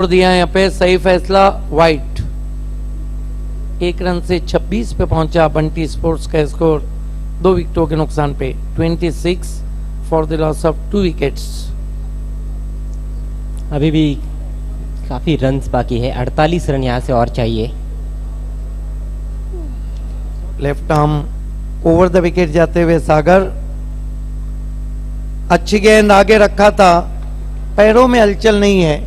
दिया यहाँ पे सही फैसला वाइट। 1 रन से 26 पे पहुंचा बंटी स्पोर्ट्स का स्कोर 2 विकेटों के नुकसान पे 26 for the loss of 2 wickets. अभी भी काफी रन्स बाकी है, 48 रन यहाँ से और चाहिए। Left arm over the wicket जाते हुए सागर, अच्छी गेंद आगे रखा था, पैरों में हलचल नहीं है।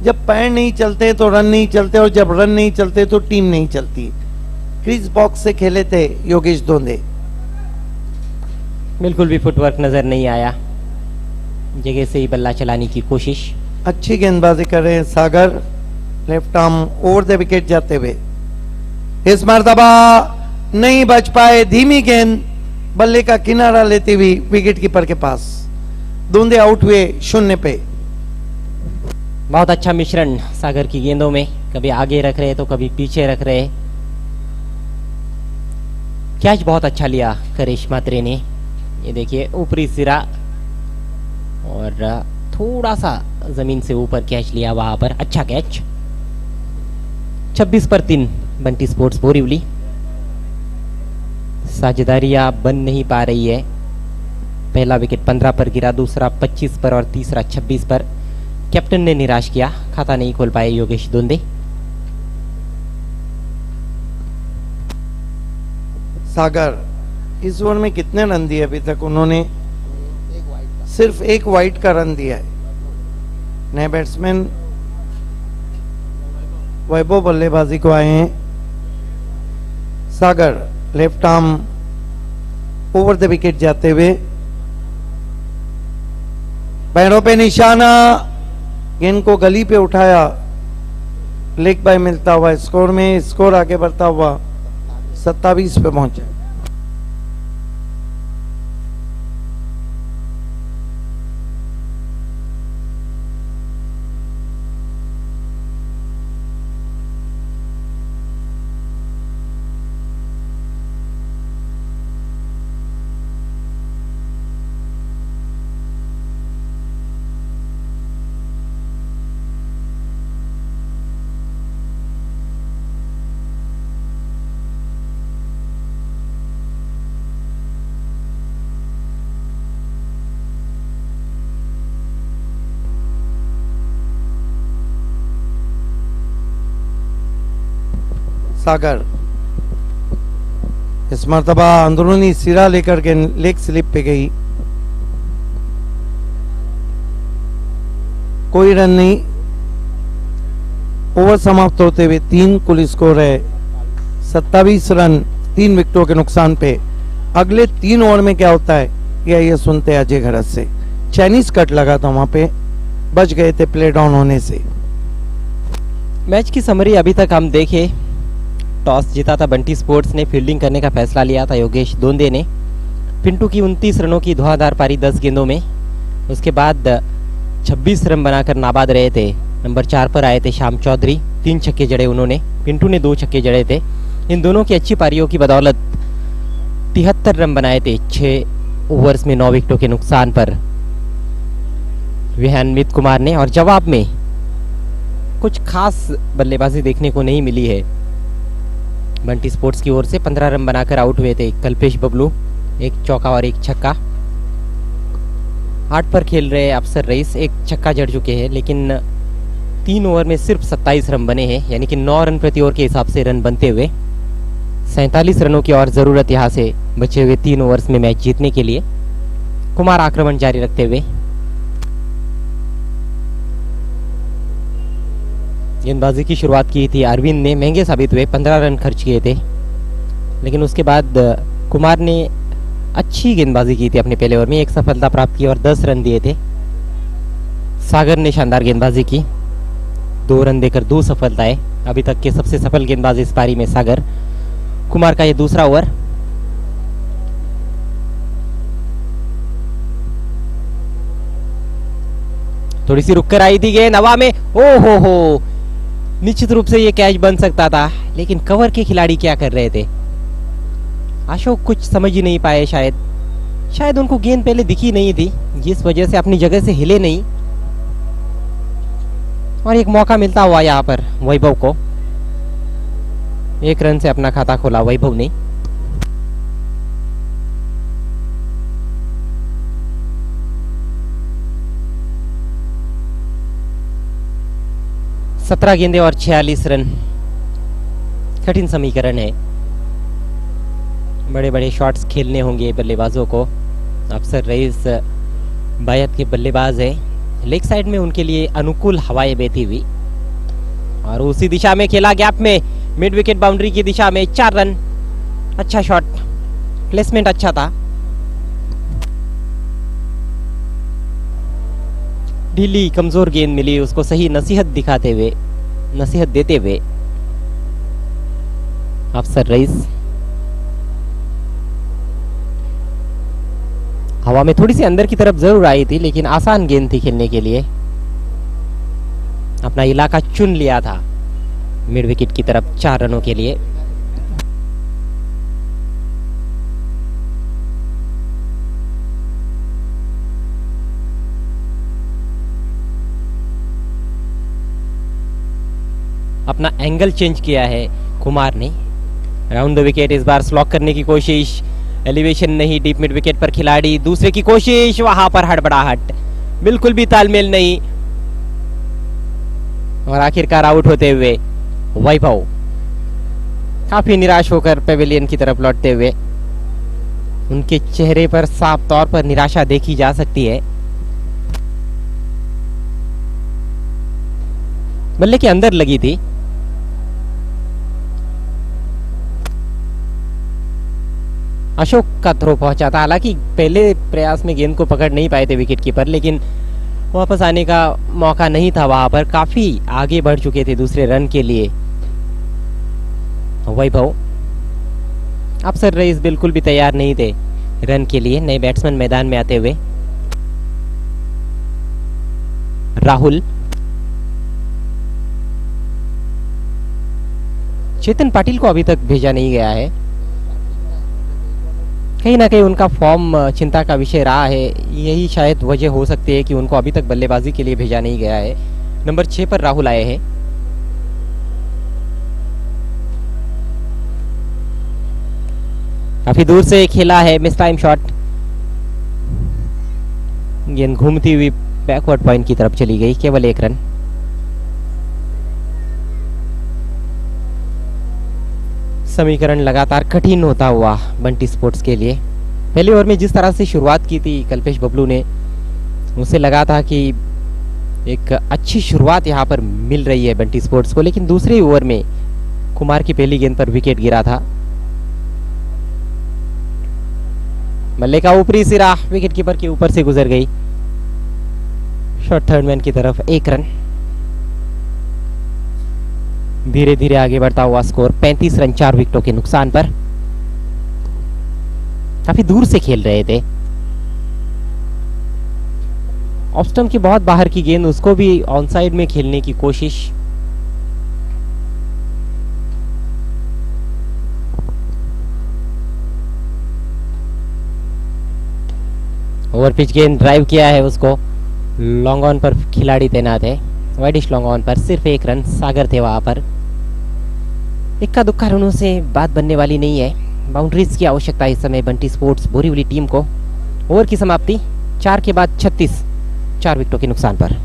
जब पैर नहीं चलते तो रन नहीं चलते और जब रन नहीं चलते तो टीम नहीं चलती। क्रीज बॉक्स से खेले थे योगेश दोंदे। बिल्कुल भी फुटवर्क नजर नहीं आया, जगह से ही बल्ला चलाने की कोशिश। अच्छी गेंदबाजी कर रहे हैं Sagar, left arm over the wicket जाते हुए। इस मर्तबा नहीं बच पाए, धीमी गेंद बल्ले का किनारा लेती हुई विकेट कीपर के पास। दोंदे आउट हुए 0 पे। बहुत अच्छा मिश्रण सागर की गेंदों में, कभी आगे रख रहे तो कभी पीछे रख रहे। कैच बहुत अच्छा लिया करिश मात्रे ने, ये देखिए ऊपरी सिरा और थोड़ा सा जमीन से ऊपर कैच लिया वहां पर, अच्छा कैच। 26 पर 3 बंटी स्पोर्ट्स बोरीवली। साझेदारियां बन नहीं पा रही है। पहला विकेट 15 पर गिरा, दूसरा 25 पर और तीसरा 26 पर। कैप्टन ने निराश किया, खाता नहीं खोल पाए योगेश दोंदे। सागर इस ओवर में कितने रन दिए अभी तक? उन्होंने सिर्फ 1 वाइड का रन दिया है। नए बैट्समैन वैभव बल्लेबाजी को आए हैं। Sagar left arm over the wicket जाते हुए, पैरों पे निशाना, गेंद को गली पे उठाया, लेग बाय मिलता हुआ स्कोर में स्कोर आगे बढ़ता हुआ 27 पे पहुंचा। सागर इस मर्तबा अंदरूनी सिरा लेकर के लेग स्लिप पे गई, कोई रन नहीं। ओवर समाप्त होते हुए 3 कुल स्कोर है 27 रन 3 विकेटों के नुकसान पे। अगले 3 ओवर में क्या होता है ये सुनते हैं अजय घरत से। चाइनीज कट लगा था वहां पे, बच गए थे प्ले डाउन होने से। मैच की समरी अभी तक हम देखे, टॉस जीता था बंटी स्पोर्ट्स ने, फील्डिंग करने का फैसला लिया था योगेश दोंदे ने। पिंटू की 29 रनों की धुआंधार पारी 10 गेंदों में, उसके बाद 26 रन बनाकर नाबाद रहे थे। नंबर 4 पर आए थे श्याम चौधरी, 3 छक्के जड़े उन्होंने, पिंटू ने 2 छक्के जड़े थे। इन दोनों की अच्छी पारियों की बदौलत 73 रन बनाए थे 6 ओवर्स में 9 विकेटों के नुकसान पर विहानमित कुमार ने। और जवाब में कुछ खास बल्लेबाजी देखने को नहीं मिली है बंटी स्पोर्ट्स की ओर से। 15 रन बनाकर आउट हुए थे कल्पेश बबलू, 1 चौका और 1 छक्का। 8 पर खेल रहे अफसर रईस 1 छक्का जड़ चुके हैं, लेकिन 3 ओवर में सिर्फ 27 रन बने हैं, यानी कि 9 रन प्रति ओवर के हिसाब से रन बनते हुए 47 रनों की और जरूरत यहां से बचे हुए 3 ओवर्स में मैच जीतने के लिए। कुमार आक्रमण जारी रखते हुए, गेंदबाजी की शुरुआत की थी अरविंद ने, महंगे साबित हुए, 15 रन खर्च किए थे। लेकिन उसके बाद कुमार ने अच्छी गेंदबाजी की थी अपने पहले ओवर में, 1 सफलता प्राप्त की और 10 रन दिए थे। सागर ने शानदार गेंदबाजी की, 2 रन देकर 2 सफलताएं। अभी तक के सबसे सफल गेंदबाज इस पारी में सागर। कुमार का ये दूसरा ओवर। थोड़ी सी रुककर आई थी गेंद हवा में, ओ हो, निश्चित रूप से ये कैच बन सकता था, लेकिन कवर के खिलाड़ी क्या कर रहे थे? अशोक कुछ समझ ही नहीं पाए, शायद उनको गेंद पहले दिखी नहीं थी, जिस वजह से अपनी जगह से हिले नहीं। और एक मौका मिलता हुआ यहाँ पर वैभव को। 1 रन से अपना खाता खोला वैभव ने। सत्रह गेंदे और 46 रन। कठिन समीकरण है। बड़े बड़े शॉट्स खेलने होंगे बल्लेबाजों को। अफसर रईस बायत के बल्लेबाज है। लेग साइड में उनके लिए अनुकूल हवाएं बहती हुई और उसी दिशा में खेला, गैप में, मिड विकेट बाउंड्री की दिशा में। 4 रन। अच्छा शॉट, प्लेसमेंट अच्छा था। ढीली कमजोर गेंद मिली उसको, सही नसीहत दिखाते हुए, नसीहत देते हुए अफसर रईस। हवा में थोड़ी सी अंदर की तरफ जरूर आई थी, लेकिन आसान गेंद थी खेलने के लिए। अपना इलाका चुन लिया था मिड विकेट की तरफ 4 रनों के लिए। अपना एंगल चेंज किया है कुमार ने। राउंड द विकेट इस बार स्लॉक करने की कोशिश, एलिवेशन नहीं, डीप मिड विकेट पर खिलाड़ी, दूसरे की कोशिश, वहां पर हड़बड़ाहट, बिल्कुल भी तालमेल नहीं और आखिरकार आउट होते हुए वैभव काफी निराश होकर पेविलियन की तरफ लौटते हुए। उनके चेहरे पर साफ तौर पर निराशा देखी जा सकती है। बल्ले के अंदर लगी थी। अशोक का थ्रो पहुंचा था। हालांकि पहले प्रयास में गेंद को पकड़ नहीं पाए थे विकेट कीपर, लेकिन वापस आने का मौका नहीं था। वहां पर काफी आगे बढ़ चुके थे दूसरे रन के लिए वैभव। अफसर रईस बिल्कुल भी तैयार नहीं थे रन के लिए। नए बैट्समैन मैदान में आते हुए राहुल, चेतन पाटिल को अभी तक भेजा नहीं गया है। कहीं ना कहीं उनका फॉर्म चिंता का विषय रहा है। यही शायद वजह हो सकती है कि उनको अभी तक बल्लेबाजी के लिए भेजा नहीं गया है। नंबर 6 पर राहुल आए हैं। काफी दूर से खेला है, मिस टाइम शॉट। गेंद घूमती हुई बैकवर्ड पॉइंट की तरफ चली गई, केवल 1 रन। समीकरण लगातार कठिन होता हुआ बंटी स्पोर्ट्स के लिए। पहले ओवर में जिस तरह से शुरुआत की थी कल्पेश बबलू ने, उसे लगा था कि एक अच्छी शुरुआत यहां पर मिल रही है बंटी स्पोर्ट्स को, लेकिन दूसरे ओवर में कुमार की पहली गेंद पर विकेट गिरा था। मल्ले का ऊपरी सिरा विकेट कीपर के ऊपर से गुजर गई। शॉट थर्ड मैन की तरफ 1 रन। धीरे धीरे आगे बढ़ता हुआ स्कोर 35 रन 4 विकेटों के नुकसान पर। काफी दूर से खेल रहे थे। ऑफ स्टंप की बहुत बाहर की गेंद, उसको भी ऑन साइड में खेलने की कोशिश। ओवर पिच गेंद ड्राइव किया है उसको। लॉन्ग ऑन पर खिलाड़ी तैनात है। वाइडिश लॉन्ग ऑन पर सिर्फ 1 रन। सागर थे वहां पर। इक्का दुक्का रनों से बात बनने वाली नहीं है। बाउंड्रीज की आवश्यकता इस समय बंटी स्पोर्ट्स बोरीवली टीम को। ओवर की समाप्ति 4 के बाद 36, 4 विकेटों के नुकसान पर।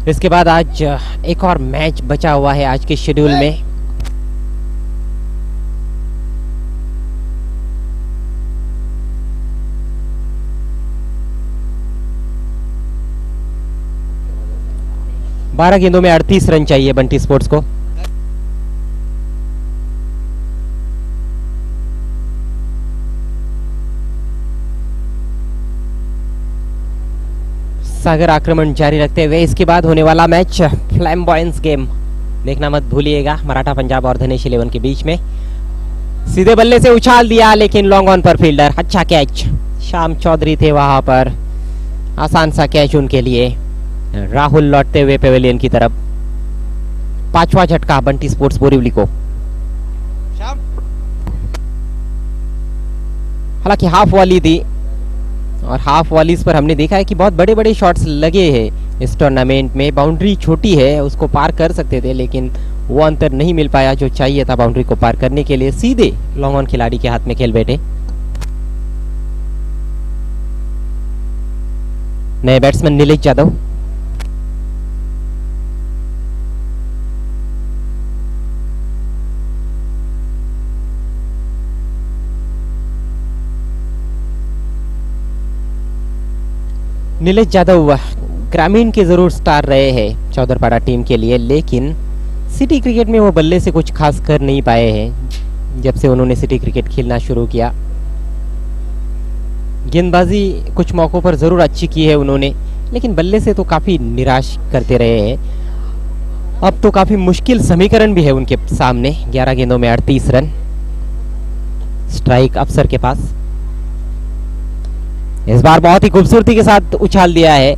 इसके बाद आज एक और मैच बचा हुआ है आज के शेड्यूल में। बारह गेंदों में 38 रन चाहिए बंटी स्पोर्ट्स को। सागर आक्रमण जारी रखते हुए इसके बाद होने वाला मैच फ्लैम्बॉयंस गेम देखना मत भूलिएगा, मराठा पंजाब और धनेश 11 के बीच में। सीधे बल्ले से उछाल दिया, लेकिन लॉन्ग ऑन पर फील्डर। अच्छा कैच, श्याम चौधरी थे वहां पर। आसान सा कैच उनके लिए। राहुल लौटते हुए पेवेलियन की तरफ। 5वां झटका बंटी स्पोर्ट्स बोरीवली को। हालांकि हाफ वॉली थी, और हाफ वॉलीज पर हमने देखा है कि बहुत बड़े बड़े शॉट्स लगे हैं इस टूर्नामेंट में। बाउंड्री छोटी है, उसको पार कर सकते थे, लेकिन वो अंतर नहीं मिल पाया जो चाहिए था बाउंड्री को पार करने के लिए। सीधे लॉन्ग ऑन खिलाड़ी के हाथ में खेल बैठे। नए बैट्समैन नीलेश यादव। नीलेश यादव ग्रामीण के जरूर स्टार रहे हैं चौधरपाड़ा टीम के लिए, लेकिन सिटी क्रिकेट में वो बल्ले से कुछ खास कर नहीं पाए हैं जब से उन्होंने सिटी क्रिकेट खेलना शुरू किया। गेंदबाजी कुछ मौकों पर जरूर अच्छी की है उन्होंने, लेकिन बल्ले से तो काफी निराश करते रहे हैं। अब तो काफी मुश्किल समीकरण भी है उनके सामने। 11 गेंदों में 38 रन, स्ट्राइक अफसर के पास। इस बार बहुत ही खूबसूरती के साथ उछाल दिया है,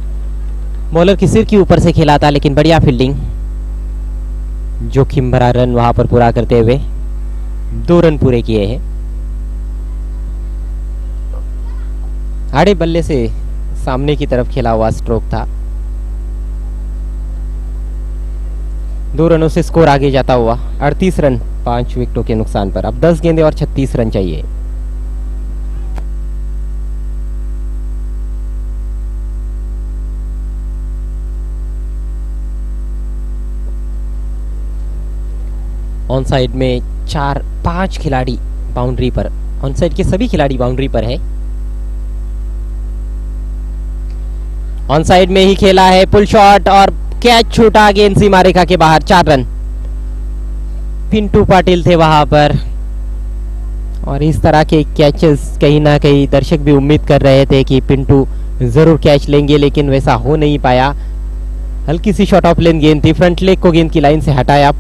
बॉलर की सिर के ऊपर से खेला था, लेकिन बढ़िया फील्डिंग। जोखिम भरा रन वहां पर पूरा करते हुए 2 रन पूरे किए हैं। आड़े बल्ले से सामने की तरफ खेला हुआ स्ट्रोक था। 2 रनों से स्कोर आगे जाता हुआ 38 रन 5 विकेटों के नुकसान पर। अब 10 गेंदें और 36 रन चाहिए। ऑन साइड में 4-5 खिलाड़ी बाउंड्री पर। ऑन साइड के सभी खिलाड़ी बाउंड्री पर है। ऑन साइड में ही खेला है, पुल शॉट और कैच छूटा गेंद सीमा रेखा के बाहर। 4 रन। पिंटू पाटिल थे वहां पर, और इस तरह के कैचेस कहीं ना कहीं दर्शक भी उम्मीद कर रहे थे कि पिंटू जरूर कैच लेंगे, लेकिन वैसा हो नहीं पाया। हल्की सी शॉट ऑफ लेन गेंद थी, फ्रंट लेग को गेंद की लाइन से हटाया,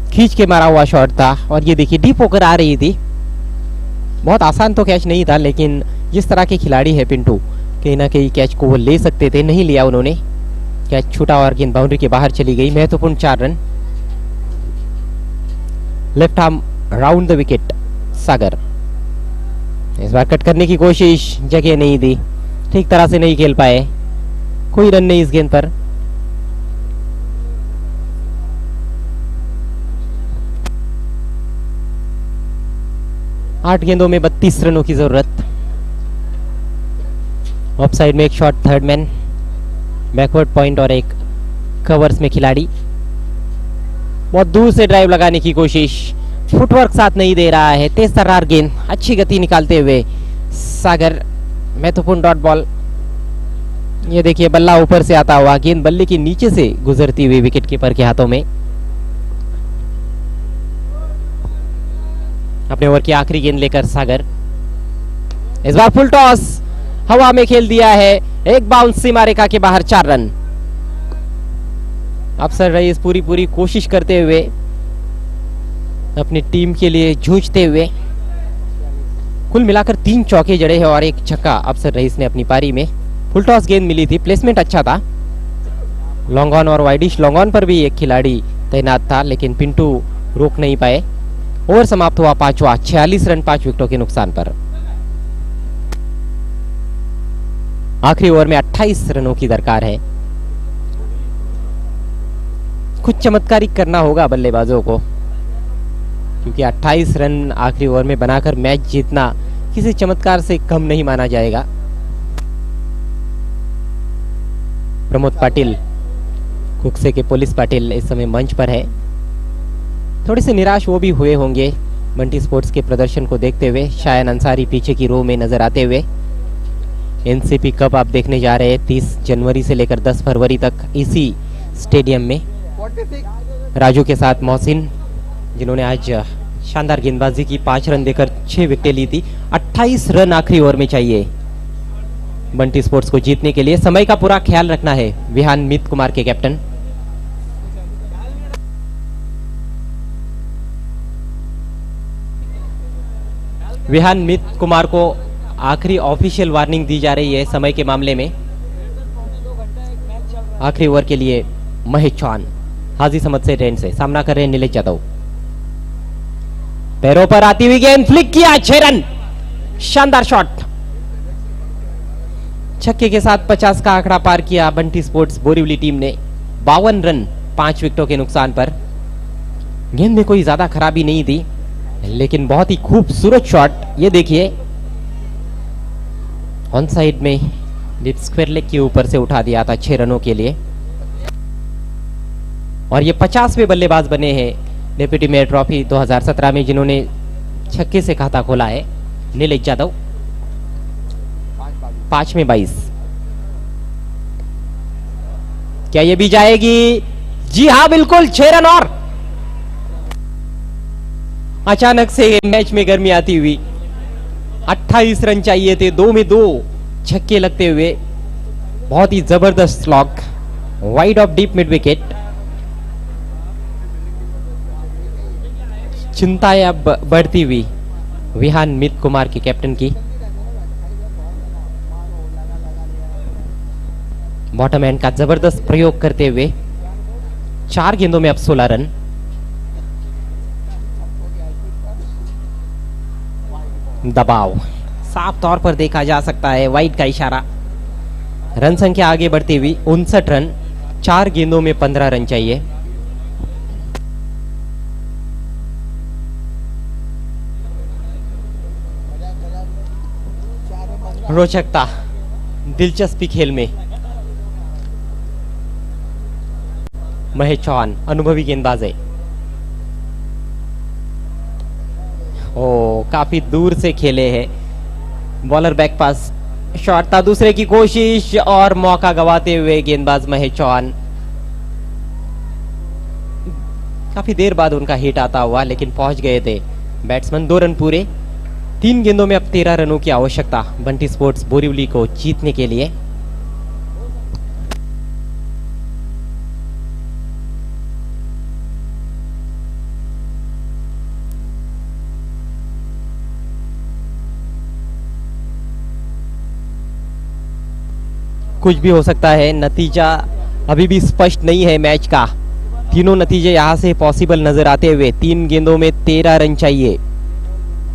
खींच के मारा हुआ शॉट था, और ये देखिए डीप होकर आ रही थी। बहुत आसान तो कैच नहीं था, लेकिन जिस तरह के खिलाड़ी है पिंटू, कहीं ना कहीं कैच को वो ले सकते थे, नहीं लिया उन्होंने। कैच छूटा और गेंद बाउंड्री के बाहर चली गई। महत्वपूर्ण 4 रन। Left arm round the wicket Sagar. इस बार कट करने की कोशिश, जगह नहीं दी, ठीक तरह से नहीं खेल पाए, कोई रन नहीं इस गेंद पर। आठ गेंदों में 32 रनों की जरूरत। ऑफ साइड में एक shot, third man, backward point और एक कवर्स में खिलाड़ी। बहुत दूर से ड्राइव लगाने की कोशिश, फुटवर्क साथ नहीं दे रहा है। तेज तर्रार गेंद, अच्छी गति निकालते हुए सागर। महत्वपूर्ण डॉट बॉल। ये देखिए बल्ला ऊपर से आता हुआ, गेंद बल्ले के नीचे से गुजरती हुई विकेट कीपर के हाथों में। अपने ओवर की आखिरी गेंद लेकर सागर। इस बार फुल टॉस, हवा में खेल दिया है, एक बाउंस सीमा रेखा के बाहर। 4 रन। अफसर रईस पूरी कोशिश करते हुए, अपनी टीम के लिए जूझते हुए। कुल मिलाकर 3 चौके जड़े हैं और एक छक्का अफसर रईस ने अपनी पारी में। फुल टॉस गेंद मिली थी, प्लेसमेंट अच्छा था। लॉन्ग ऑन और वाइडिश लॉन्ग ऑन पर भी एक खिलाड़ी तैनात था, लेकिन पिंटू रोक नहीं पाए। ओवर समाप्त हुआ 5वां, 46 रन 5 विकेटों के नुकसान पर। आखिरी ओवर में 28 रनों की दरकार है। कुछ चमत्कारी करना होगा बल्लेबाजों को, क्योंकि 28 रन आखिरी ओवर में बनाकर मैच जीतना किसी चमत्कार से कम नहीं माना जाएगा। प्रमोद पाटिल, कुकसे के पुलिस पाटिल इस समय मंच पर है। थोड़े से निराश वो भी हुए होंगे बंटी स्पोर्ट्स के प्रदर्शन को देखते हुए। शायन अंसारी पीछे की रो में नजर आते हुए। एनसीपी कप आप देखने जा रहे हैं 30 जनवरी से लेकर 10 फरवरी तक इसी स्टेडियम में। राजू के साथ मोहसिन, जिन्होंने आज शानदार गेंदबाजी की, 5 रन देकर 6 विकेटें ली थी। 28 रन आखिरी ओवर में चाहिए बंटी स्पोर्ट्स को जीतने के लिए। समय का पूरा ख्याल रखना है विहान मित कुमार के कैप्टन। विहान मित कुमार को आखिरी ऑफिशियल वार्निंग दी जा रही है समय के मामले में। आखिरी ओवर के लिए महेश चौहान हाजी समझ से रेंज से सामना कर रहे हैं नीलेश यादव। पैरों पर आती हुई गेंद फ्लिक किया, 6 रन, शानदार शॉट। छक्के के साथ 50 का आंकड़ा पार किया बंटी स्पोर्ट्स बोरीवली टीम ने। 52 रन 5 विकेटों के नुकसान पर। गेंद में कोई ज्यादा खराबी नहीं थी, लेकिन बहुत ही खूबसूरत शॉट। ये देखिए ऑन साइड में डिप स्क्वायर लेग के ऊपर से उठा दिया था 6 रनों के लिए। और ये 50वें बल्लेबाज बने हैं डेप्यूटी मेयर ट्रॉफी 2017 में जिन्होंने छक्के से खाता खोला है। नीलेश यादव 5 में 22। क्या ये भी जाएगी? जी हां बिल्कुल, 6 रन। और अचानक से मैच में गर्मी आती हुई 28 रन चाहिए थे, 2 में 2 छक्के लगते हुए। बहुत ही जबरदस्त lock wide of deep mid wicket. चिंताएं अब बढ़ती हुई विहान मित कुमार के कैप्टन की। बॉटम एंड का जबरदस्त प्रयोग करते हुए 4 गेंदों में अब 16 रन। दबाव साफ तौर पर देखा जा सकता है, वाइड का इशारा। रन संख्या आगे बढ़ती हुई 59 रन, 4 गेंदों में 15 रन चाहिए। रोचकता, दिलचस्पी खेल में महेश चौहान अनुभवी गेंदबाज है। ओ काफी दूर से खेले हैं। बॉलर बैक पास शॉट था, दूसरे की कोशिश और मौका गवाते हुए गेंदबाज महेश चौहान। काफी देर बाद उनका हिट आता हुआ, लेकिन पहुंच गए थे बैट्समैन। 2 रन पूरे, 3 गेंदों में अब 13 रनों की आवश्यकता बंटी स्पोर्ट्स बोरीवली को जीतने के लिए। कुछ भी हो सकता है, नतीजा अभी भी स्पष्ट नहीं है मैच का। तीनों नतीजे यहां से पॉसिबल नजर आते हुए 3 गेंदों में 13 रन चाहिए।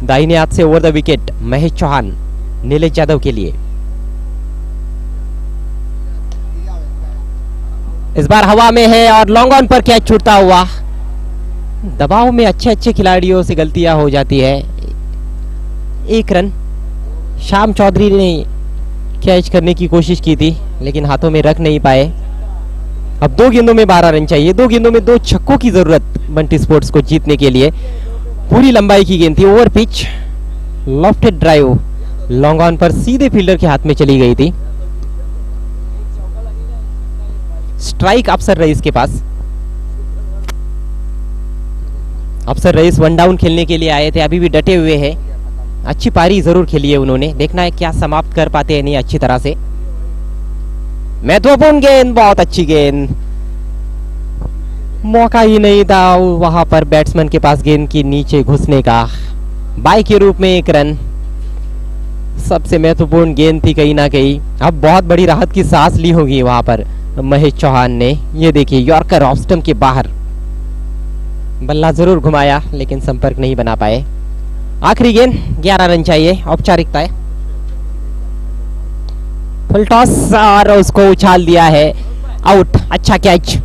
दाहिने हाथ से over the wicket Mahesh Chauhan Nilesh Yadav के लिए। इस बार हवा में है और लॉन्ग ऑन पर कैच छूटता हुआ। दबाव में अच्छे अच्छे खिलाड़ियों से गलतियां हो जाती है। 1 रन। श्याम चौधरी ने कैच करने की कोशिश की थी, लेकिन हाथों में रख नहीं पाए। अब 2 गेंदों में 12 रन चाहिए। 2 गेंदों में 2 छक्कों की जरूरत बंटी स्पोर्ट्स को जीतने के लिए। पूरी लंबाई की गेंद थी, over pitch, lofted drive, long on पर सीधे फील्डर के हाथ में चली गई थी। स्ट्राइक अफसर रईस के पास। अफसर रईस 1 डाउन खेलने के लिए आए थे, अभी भी डटे हुए हैं। अच्छी पारी जरूर खेली है उन्होंने, देखना है क्या समाप्त कर पाते हैं नहीं अच्छी तरह से। महत्वपूर्ण गेंद, बहुत अच्छी गेंद। मौका ही नहीं था वहां पर बैट्समैन के पास गेंद की नीचे घुसने का। बाई के रूप में 1 रन। सबसे महत्वपूर्ण गेंद थी कहीं ना कहीं। अब बहुत बड़ी राहत की सांस ली होगी वहां पर महेश चौहान ने। ये देखिए यॉर्कर ऑफ स्टंप के बाहर। बल्ला जरूर घुमाया, लेकिन संपर्क नहीं बना पाए। आखिरी गेंद, 11 रन चाहिए, औपचारिकता है। फुल टॉस और उसको उछाल दिया है, आउट। अच्छा कैच।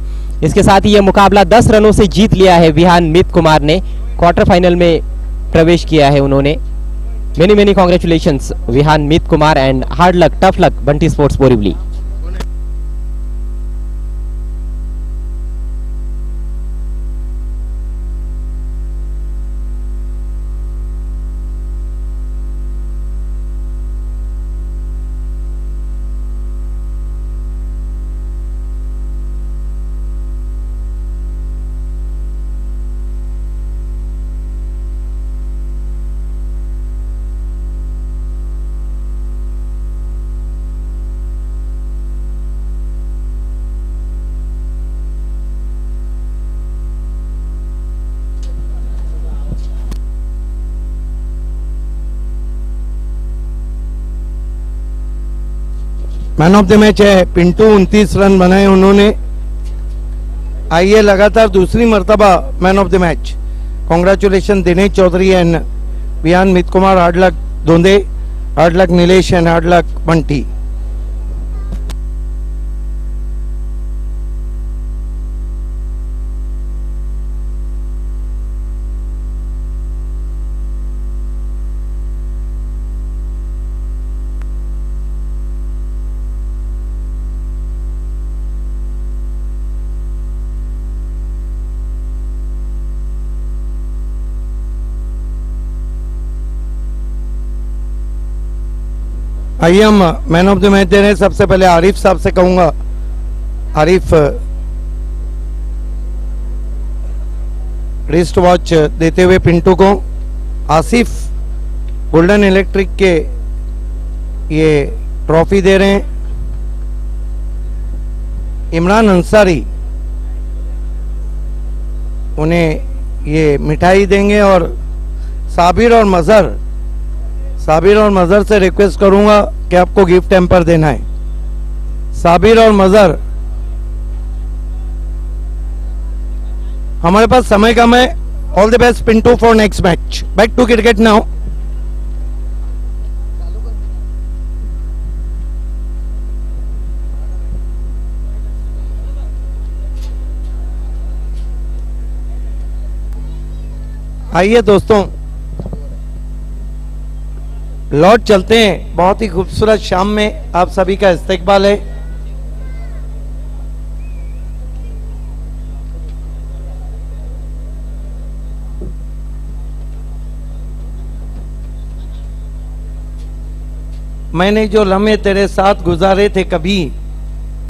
इसके साथ ही यह मुकाबला 10 रनों से जीत लिया है विहान मित कुमार ने। क्वार्टर फाइनल में प्रवेश किया है उन्होंने। मेनी मेनी कॉन्ग्रेचुलेशंस विहान मित Kumar and hard luck, tough luck Bunty sports Borivali. Man of the match है पिंटू, 29 रन बनाए उन्होंने। आइए लगातार दूसरी मर्तबा man of the match. Congratulation Dinesh Chaudhary and बियान मित Kumar, hard luck Donde, hard luck Nilesh and hard luck Bunty. आइए हम मैन ऑफ द मैच दे रहे हैं। सबसे पहले आरिफ साहब से कहूंगा, आरिफ रिस्ट वॉच देते हुए पिंटू को। आसिफ गोल्डन इलेक्ट्रिक के ये ट्रॉफी दे रहे हैं। इमरान अंसारी उन्हें ये मिठाई देंगे। और साबिर और मजहर से रिक्वेस्ट करूंगा कि आपको गिफ्ट टेम्पर देना है। साबिर और मजहर, हमारे पास समय कम है। All the best Pintu for next match. Back to cricket now. आइए दोस्तों, लौट चलते हैं। बहुत ही खूबसूरत शाम में आप सभी का इस्तकबाल है। मैंने जो लम्हे तेरे साथ गुजारे थे कभी,